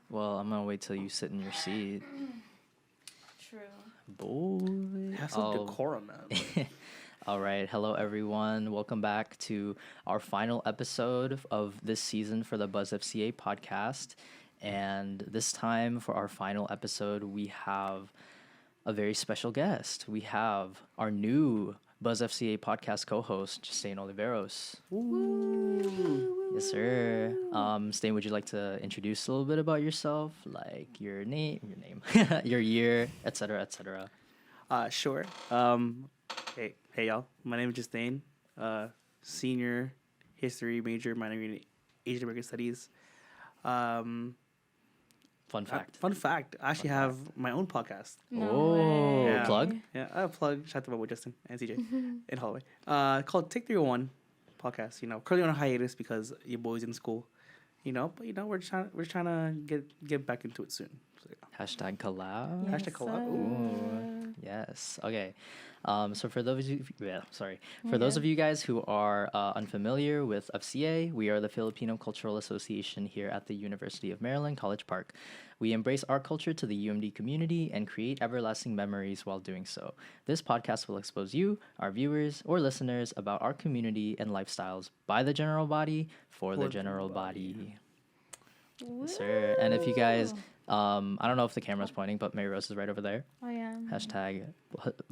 Well, I'm gonna wait till you sit in your seat. True. Boy. Have some decorum, man. All right. Hello, everyone. Welcome back to our final episode of this season for the BuzzFCA podcast. And this time, for our final episode, we have a very special guest. We have our new BuzzFCA podcast co-host, Justain Marierose. Yes, sir. Stain, would you like to introduce a little bit about yourself, like your name, your year, etc., etc.? Sure. Hey, y'all. My name is Justain. Senior history major, minor in Asian American Studies. Fun fact. Fun fact. I actually have my own podcast. Oh, Yeah. plug? Yeah, I plug. Shout out to my boy Justin and CJ in Holloway. Called Take 301 podcast. Currently on a hiatus because your boy's in school. But we're trying to get back into it soon. So, yeah. Hashtag collab. Yes, Hashtag collab. Ooh, yes. Okay. So for those of you guys who are unfamiliar with FCA, we are the Filipino Cultural Association here at the University of Maryland, College Park. We embrace art culture to the UMD community and create everlasting memories while doing so. This podcast will expose you, our viewers or listeners, about our community and lifestyles by the general body for the general body. Yes, sir. And if you guys, I don't know if the camera's pointing, but Marierose is right over there. Oh yeah. Hashtag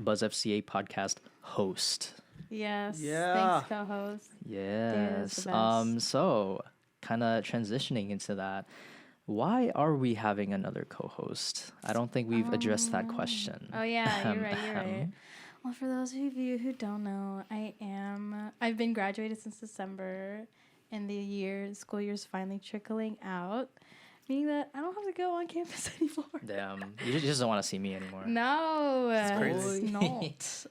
BuzzFCA podcast host. Yes. Yeah. Thanks, co-host. Yes. the best. So kind of transitioning into that, why are we having another co-host? I don't think we've addressed that question. Oh yeah, you're right. Well, for those of you who don't know, I've been graduated since December, and the school year's finally trickling out, meaning that I don't have to go on campus anymore. Damn, you just don't want to see me anymore. No, It's crazy. it's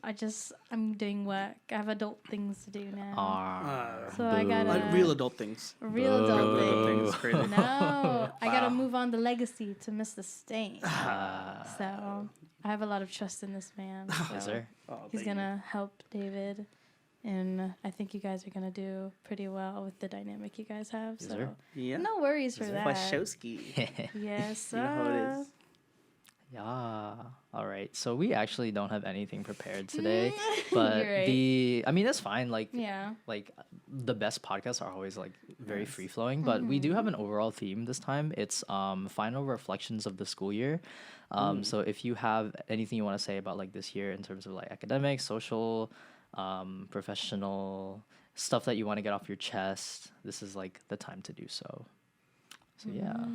not. I'm doing work. I have adult things to do now. So Boo. I gotta Like real adult things. real adult Boo. things. Things crazy. No, I gotta Wow. move on the legacy to Mr. Stain. Ah. So I have a lot of trust in this man. Yes, So sir. Oh, he's thank you. gonna help David, and I think you guys are gonna do pretty well with the dynamic you guys have. Yes, So sir. Yeah. no worries for Yes, that. Wachowski. Yes, You know how it is. Yeah. All right. So we actually don't have anything prepared today, but You're right. that's fine. Like Yeah. the best podcasts are always like very free flowing, but we do have an overall theme this time. It's final reflections of the school year. So if you have anything you want to say about like this year in terms of like academic, social, professional stuff that you want to get off your chest, this is like the time to do so. So yeah.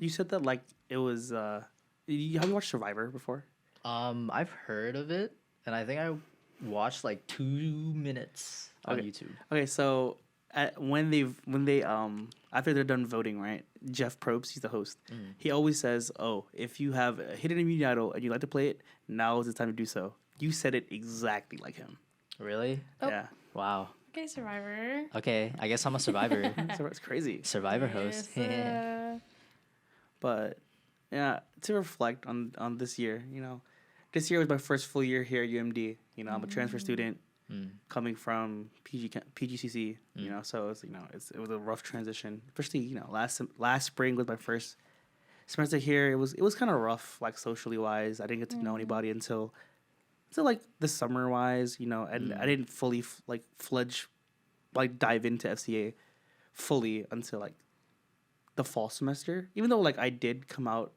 You said that like it was. Have you watched Survivor before? I've heard of it, and I think I watched like 2 minutes on Okay. YouTube. Okay, so when they after they're done voting, right? Jeff Probst, he's the host. He always says, "Oh, if you have a hidden immunity idol and you like to play it, now is the time to do so." You said it exactly like him. Really? Oh. Yeah, Wow. Okay, Survivor. Okay, I guess I'm a survivor. so it's crazy. Survivor host. Yes, But yeah, to reflect on this year, this year was my first full year here at UMD. I'm a transfer student coming from PGCC. So it was a rough transition, especially last spring was my first semester here. It was kind of rough, like socially wise. I didn't get to know anybody until like the summer wise, and I didn't fully dive into FCA fully until like the fall semester. Even though like I did come out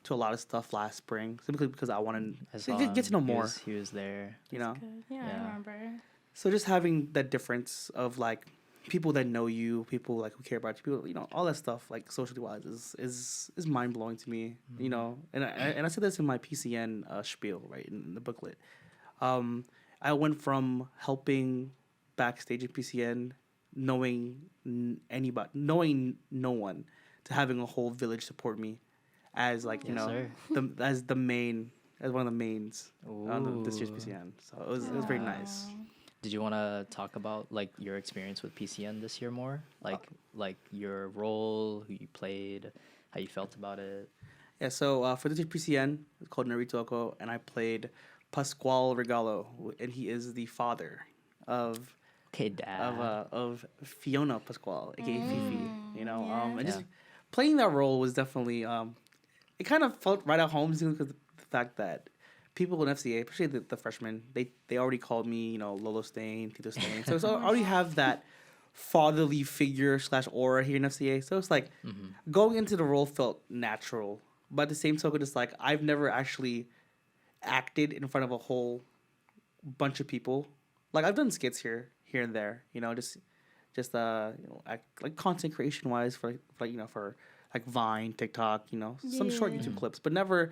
to a lot of stuff last spring simply because I wanted I saw to get to know him. more. He was there. You know, good. Yeah, Yeah. I remember. so just having that difference of like people that know you, people like who care about you, people, all that stuff like socially wise is mind blowing to me. And I said this in my PCN spiel right in the booklet. I went from helping backstage at PCN, knowing no one, to having a whole village support me as like Yes, sir. as one of the mains on this year's PCN. So it was very nice. Did you want to talk about like your experience with PCN this year more? Like your role, who you played, how you felt about it? Yeah, so for this year's PCN, it's called Narito Oko, and I played Pascual Regalo, and he is the father of Okay, Dad. Fiona Pascual, aka Fifi. And just Yeah. playing that role was definitely it kind of felt right at home because of the fact that people in FCA, especially the freshmen, they already called me, you know, Lolo Stain, Tito Stain. So I already have that fatherly figure / aura here in FCA. So it's like going into the role felt natural, but at the same token, it's like I've never actually acted in front of a whole bunch of people. Like I've done skits here and there, you know, just you know, like content creation wise for you know, for like Vine, TikTok, you know, some short YouTube clips, but never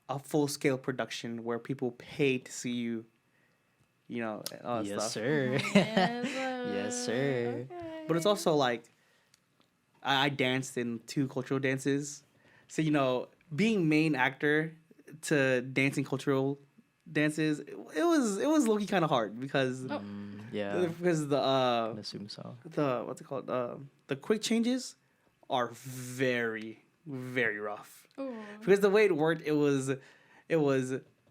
a full scale production where people pay to see you, you know, all that Yes, stuff. sir. Yes, Yes, sir. okay. But it's also like I danced in 2 cultural dances, so you know, being main actor to dancing cultural dances, it was low-key kind of hard because Yeah. because I assume so. the what's it called, the quick changes are very very rough Ooh. because the way it worked, it was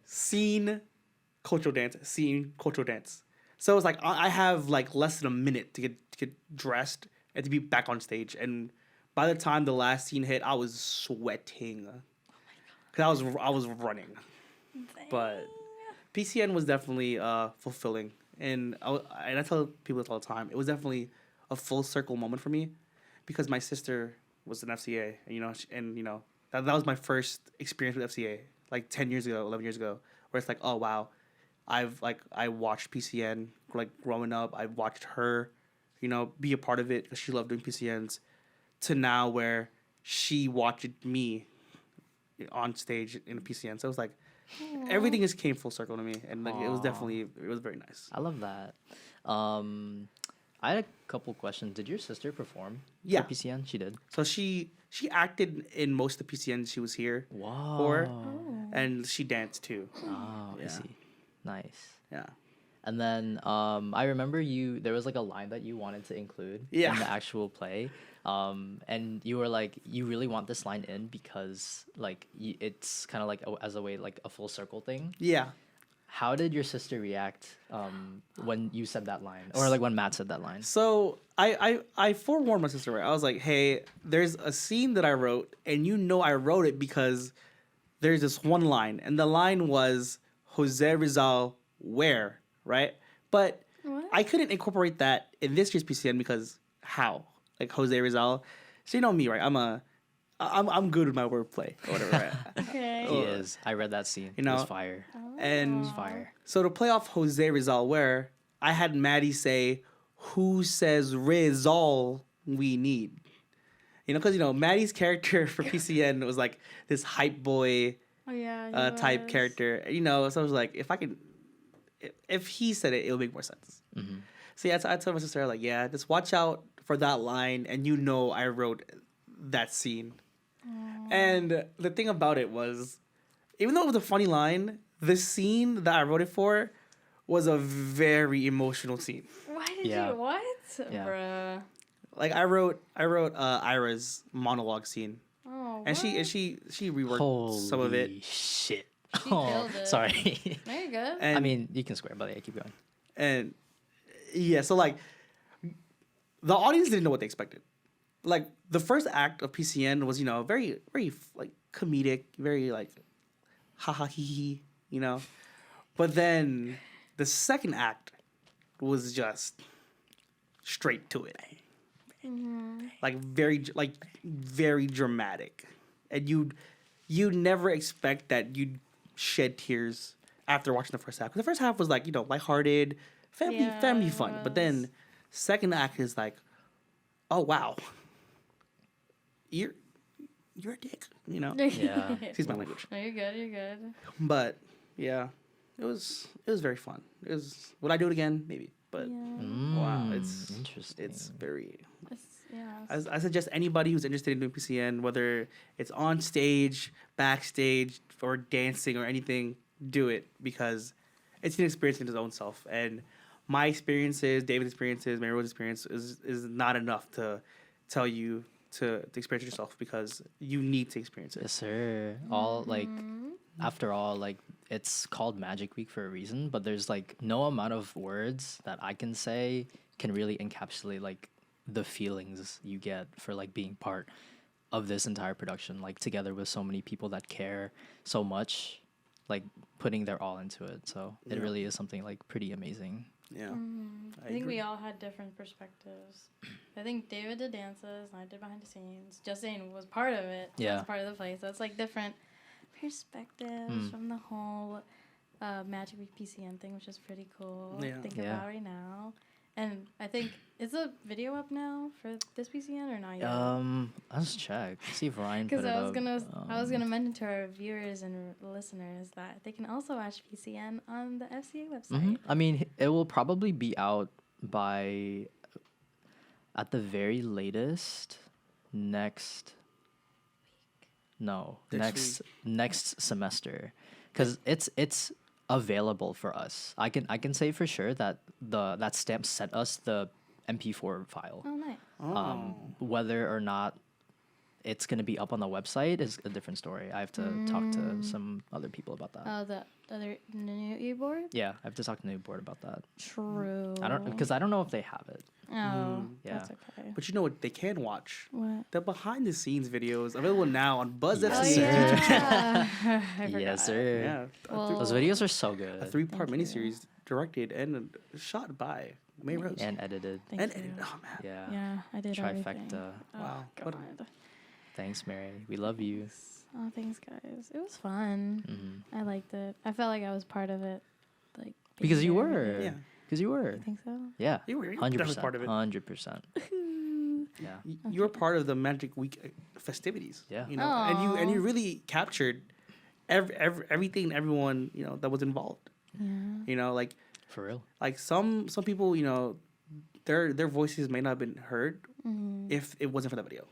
scene cultural dance. So it's like I have like less than a minute to get dressed and to be back on stage, and by the time the last scene hit, I was sweating because I was running. But PCN was definitely fulfilling, and I tell people this all the time. It was definitely a full circle moment for me because my sister was an FCA, and you know that was my first experience with FCA, like 10 years ago, 11 years ago, where it's like, oh wow, I watched PCN like growing up. I watched her, you know, be a part of it because she loved doing PCNs, to now where she watched me on stage in a PCN. So it was like everything just came full circle to me, and like it was very nice. I love that. I had a couple questions. Did your sister perform Yeah. for PCN? She did. So she acted in most of the PCNs she was here Wow. for, and she danced too. Oh, I Yeah. see. Nice. Yeah. And then I remember there was like a line that you wanted to include Yeah. in the actual play. And you were like, you really want this line in because like it's kind of like as a way, like a full circle thing. Yeah. How did your sister react when you said that line, or like when Matt said that line? So I forewarned my sister, right? I was like, hey, there's a scene that I wrote, and you know I wrote it because there's this one line, and the line was Jose Rizal where, right? But What? I couldn't incorporate that in this year's PCN because how? Like Jose Rizal. So you know me, right? I'm good with my wordplay or whatever, right? Okay. He is. I read that scene. You It was know, fire. And Fire. so to play off Jose Rizal, where I had Maddie say, "Who says Rizal we need?" You know, because you know Maddie's character for PCN was like this hype boy Oh yeah. He type was. character. You know, so I was like, if he said it, it'll make more sense. So yeah, I told my sister, like, yeah, just watch out for that line, and you know I wrote that scene. And the thing about it was, even though it was a funny line, the scene that I wrote it for was a very emotional scene. Why did Yeah. you what? Yeah. Bruh. Like I wrote Ira's monologue scene, Oh. and what? she reworked Holy some of it. shit. She killed it. Sorry. There you go. And, I mean, you can swear, but yeah, keep going. and yeah, so like the audience didn't know what they expected. Like the first act of PCN was, you know, very like comedic, very like ha ha hee hee, you know. But then the second act was just straight to it. Like very dramatic. And you'd never expect that you'd shed tears after watching the first half. 'Cause the first half was like, you know, lighthearted, family it fun. But then second act is like, oh wow. You're a dick, you know. Yeah. Excuse my language. No, you're good. You're good. But yeah, it was very fun. Would I do it again? Maybe. But wow, it's interesting. it's very. Yeah. I suggest anybody who's interested in doing PCN, whether it's on stage, backstage, or dancing or anything, do it because it's an experience in its own self. And my experiences, David's experiences, Marierose's experience is not enough to tell you to experience it yourself because you need to experience it. Yes, sir. All like, after all, like it's called Magic Week for a reason, but there's like no amount of words that I can say can really encapsulate like the feelings you get for like being part of this entire production, like together with so many people that care so much, like putting their all into it. So it Yeah. really is something like pretty amazing. Yeah. I think agree. we all had different perspectives. I think David did dances, and I did behind the scenes. Justin was part of it. Yeah. Was part of the play. So it's like different perspectives from the whole Magic Week PCN thing, which is pretty cool. Yeah. to think Yeah. about right now. And I think, is the video up now for this PCN or not yet? Let's check. See if Ryan put Because it I was up. gonna mention to our viewers and listeners that they can also watch PCN on the FCA website. I mean, it will probably be out by, at the very latest, next semester, because it's available for us. I can say for sure that that stamp sent us the MP4 file. Oh, nice. Whether or not it's gonna be up on the website is a different story. I have to talk to some other people about that. Oh, the other new e-board? Yeah, I have to talk to the new board about that. True. I don't know if they have it. Oh, Yeah. that's okay. But you know what they can watch? What? The behind the scenes videos available now on Oh, BuzzFCA. yeah. I Yes, forgot. sir. Yeah. Well, Those videos are so good. A 3-part Thank you. miniseries directed and shot by Marierose. And edited. Thank you. Oh man. Yeah. Yeah, I did everything. Trifecta. Oh, Wow. What God. Thanks, Mary. We love you. Oh, thanks, guys. It was fun. Hmm. I liked it. I felt like I was part of it. Like Because being you there were. every day. Yeah. Because you were. You think so? Yeah. You were 100%. definitely part of it. 100%. Yeah. You were part of the Magic Week festivities. Yeah. You know, and you really captured everything, everyone, you know, that was involved. Yeah. You know, like For real. some people, you know, their voices may not have been heard if it wasn't for the video.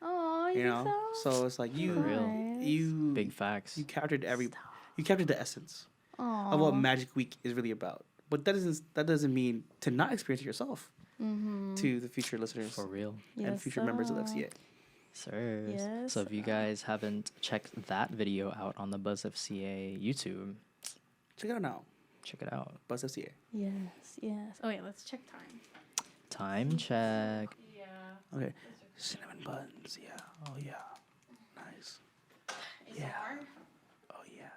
Oh, You know, so it's like For real. you Big facts. you captured the essence Aww. of what Magic Week is really about. But that doesn't mean to not experience it yourself. To the future listeners For real. and Yes, future members of the sir. FCA. Sir. Yes, So if you guys haven't checked that video out on the BuzzFCA YouTube, Check it out now. check it out. BuzzFCA. Yes. Oh, yeah, let's check time. Time check. Yeah. Okay. Cinnamon buns. Yeah. Oh yeah. Nice. Yeah. Oh yeah.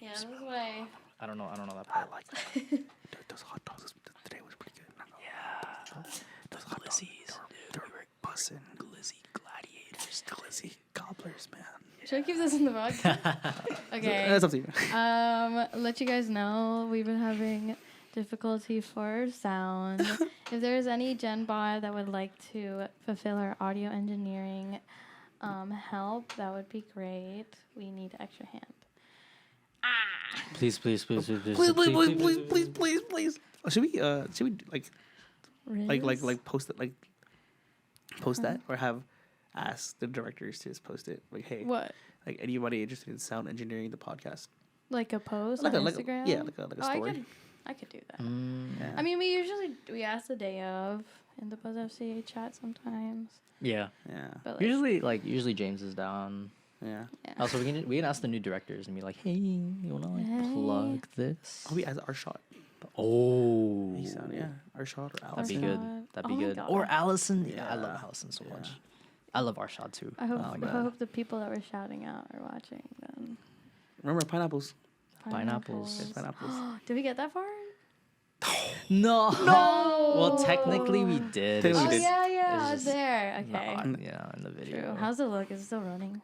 Yeah, this is what I... I don't know that I part. like that. Those hot dogs today was pretty good. Yeah. Those hot dogs. They were bussing. Glizzy gladiators. Glizzy gobblers, man. Should I keep this in the podcast? Okay. That's up to you. Let you guys know we've been having difficulty for sound. If there's any Gen bot that would like to fulfill our audio engineering help, that would be great. We need extra hand. Please. Please. Oh, should we like post it post that or have ask the directors to just post it like, hey, What? like anybody interested in sound engineering the podcast, Like a post like on a Instagram? like a story. I could do that. Yeah. I mean, we ask the day of in the BuzzFCA chat sometimes. Yeah. Yeah. But like, Usually James is down. Yeah. yeah. Also, we can ask the new directors and be like, hey, you wanna like plug this? Oh, we as our shot. Oh, He sound our shot or that'd Alice. be Our good. shot. That'd be Oh my good. God. Or Allison. Yeah, I love Yeah. Allison so Yeah. much. I love Arshad too. I hope, Oh my I God. hope the people that we're shouting out are watching then. Remember pineapples? Pineapples. Yes, pineapples. Did we get that far? No. No. Well, technically we did. Technically It's we Oh did. yeah, yeah, it's I was just there. Okay. not, yeah, in the video. True. How's it look? Is it still running?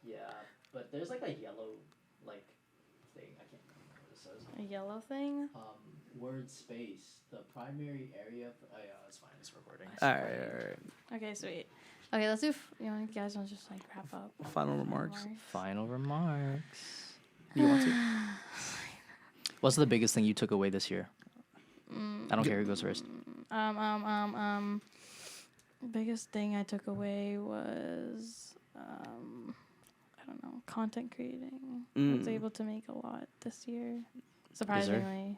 Yeah, but there's like a yellow like thing. I can't remember what it says. A yellow thing? Word space. The primary area. Oh yeah, it's fine. It's recording. All right. Okay, sweet. Okay, let's do. You guys want to just like wrap up? Final remarks. Final remarks. You want to? What's the biggest thing you took away this year? I don't care who goes first. Biggest thing I took away was I don't know, content creating. I was able to make a lot this year. Surprisingly,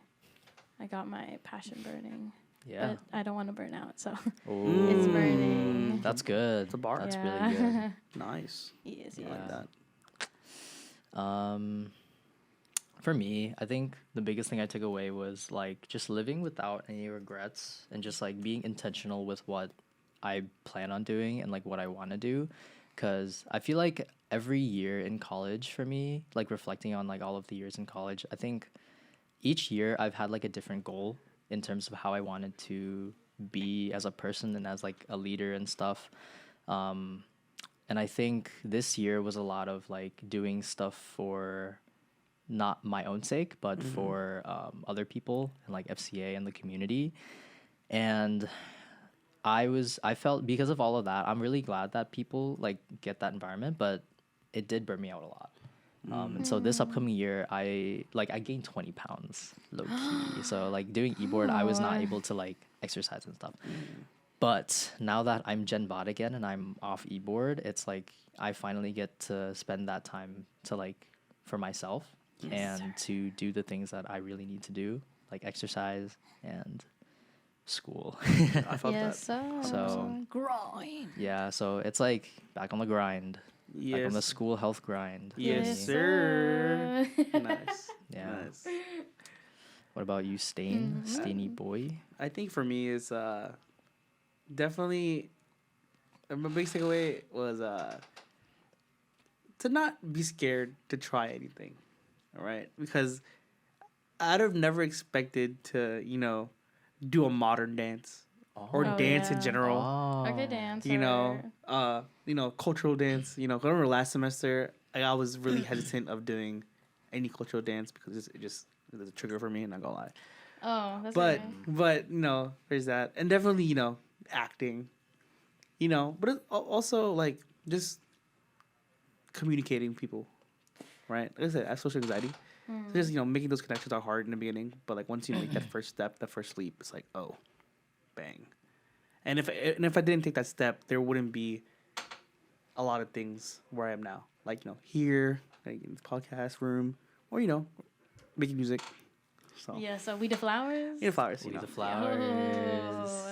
I got my passion burning. Yeah. But I don't want to burn out, so Ooh, it's burning. That's good. It's a bar. That's Yeah. really good. Nice. Yes, I yes. like that. For me, I think the biggest thing I took away was like just living without any regrets and just like being intentional with what I plan on doing and like what I want to do. Cause I feel like every year in college for me, like reflecting on like all of the years in college, I think each year I've had like a different goal in terms of how I wanted to be as a person and as like a leader and stuff. Um, and I think this year was a lot of like doing stuff for not my own sake, but for other people and like FCA and the community. And I felt because of all of that, I'm really glad that people like get that environment, but it did burn me out a lot. And so this upcoming year, I gained 20 pounds low key. So like doing e-board, I was not able to like exercise and stuff. But now that I'm Gen Bot again and I'm off e-board, it's like I finally get to spend that time to like for myself and to do the things that I really need to do, like exercise and school. I felt that. So grind. yeah, so it's like back on the grind. Yes. Like on the school health grind. Yes, Yes, sir. sir. Nice. Yeah. Nice. What about you, Stain? Stainy boy? I think for me is definitely my biggest takeaway was to not be scared to try anything. All right, because I'd have never expected to do a modern dance or Oh, dance in yeah. general. Oh. Okay, dancer. Cultural dance. I remember last semester I was really hesitant of doing any cultural dance because it was a trigger for me. I'm not gonna lie. Oh, that's But okay. there's that, and definitely acting. But it's also like just communicating with people, right? Like I said, I have social anxiety. So just making those connections are hard in the beginning, but like once you make that first step, that first leap, it's like bang. And if I didn't take that step, there wouldn't be a lot of things where I am now. Like here, like in this podcast room, or making music. So Yeah, so We the Flowers? flowers. We the flowers.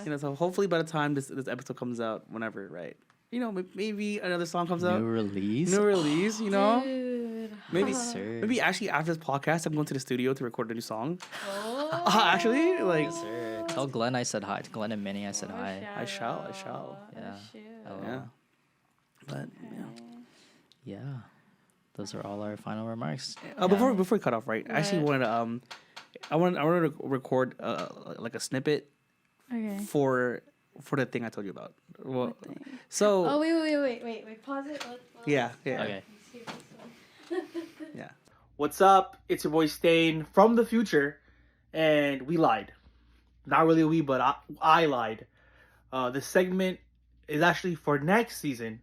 Oh. So hopefully by the time this episode comes out, whenever, right? Maybe another song comes out. New release. New release, Dude. Maybe Yes, sir. maybe actually after this podcast, I'm going to the studio to record a new song. Oh. Actually, like Yes, sir. Tell Glenn I said hi. To Glenn and Minnie I said Oh, hi. I shall. Yeah. shoot. Oh. Yeah. But Yeah. Those are all our final remarks. before we cut off, right? I actually What? wanted I wanted to record like a snippet Okay. for the thing I told you about. Well, What thing? so Oh, wait. Pause it. Let's yeah. Okay. see this one. Yeah. What's up? It's your boy Stain from the future, and we lied. Not really we, but I lied. The segment is actually for next season,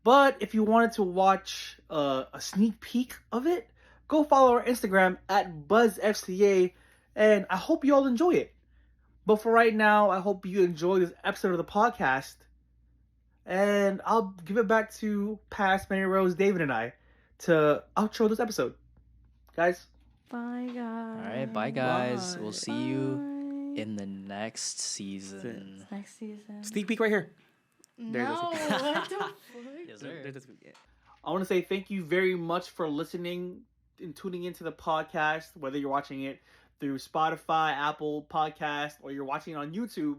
but if you wanted to watch a sneak peek of it, go follow our Instagram at BuzzFCA, and I hope you all enjoy it. But for right now, I hope you enjoy this episode of the podcast, and I'll give it back to past Marierose, David, and I to outro this episode. Guys. Bye, guys. All right. Bye, guys. Bye. We'll see you in the next season. Next season. Sneak peek right here. There it is. No, what the fuck? Yes, sir. Yeah. I want to say thank you very much for listening and tuning into the podcast, whether you're watching it through Spotify, Apple Podcast, or you're watching it on YouTube.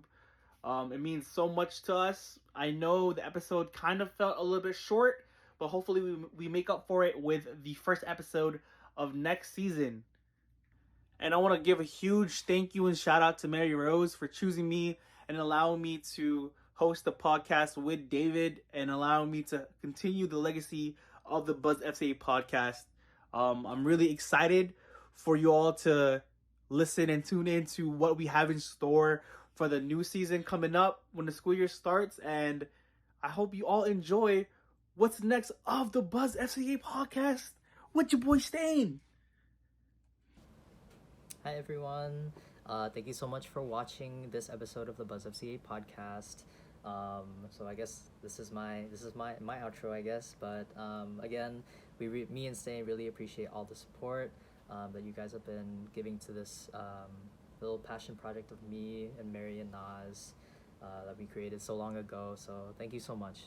It means so much to us. I know the episode kind of felt a little bit short, but hopefully we make up for it with the first episode of next season. And I want to give a huge thank you and shout out to Marierose for choosing me and allowing me to host the podcast with David and allowing me to continue the legacy of the BuzzFCA podcast. I'm really excited for you all to listen and tune in to what we have in store for the new season coming up when the school year starts. And I hope you all enjoy what's next of the BuzzFCA podcast with your boy Stain. Hi everyone. Thank you so much for watching this episode of the BuzzFCA podcast. So I guess this is my outro, I guess. But again, me and Stain really appreciate all the support that you guys have been giving to this little passion project of me and Mary and Nas that we created so long ago. So thank you so much.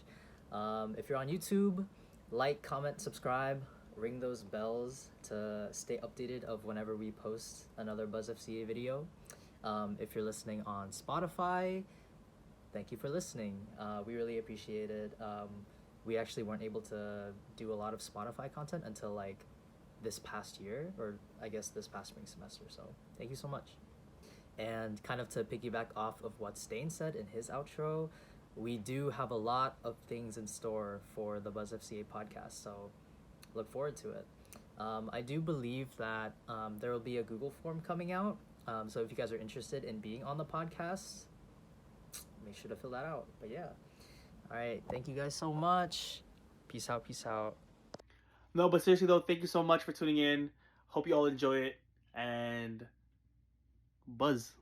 If you're on YouTube, like, comment, subscribe. ring those bells to stay updated of whenever we post another BuzzFCA video. If you're listening on Spotify, thank you for listening. We really appreciate it. We actually weren't able to do a lot of Spotify content until like this past year, or I guess this past spring semester. So thank you so much. And kind of to piggyback off of what Justain said in his outro, we do have a lot of things in store for the BuzzFCA podcast. So look forward to it. I do believe that there will be a Google form coming out. So if you guys are interested in being on the podcast, make sure to fill that out. But yeah. All right. Thank you guys so much. Peace out. Peace out. No, but seriously though, thank you so much for tuning in. Hope you all enjoy it, and buzz.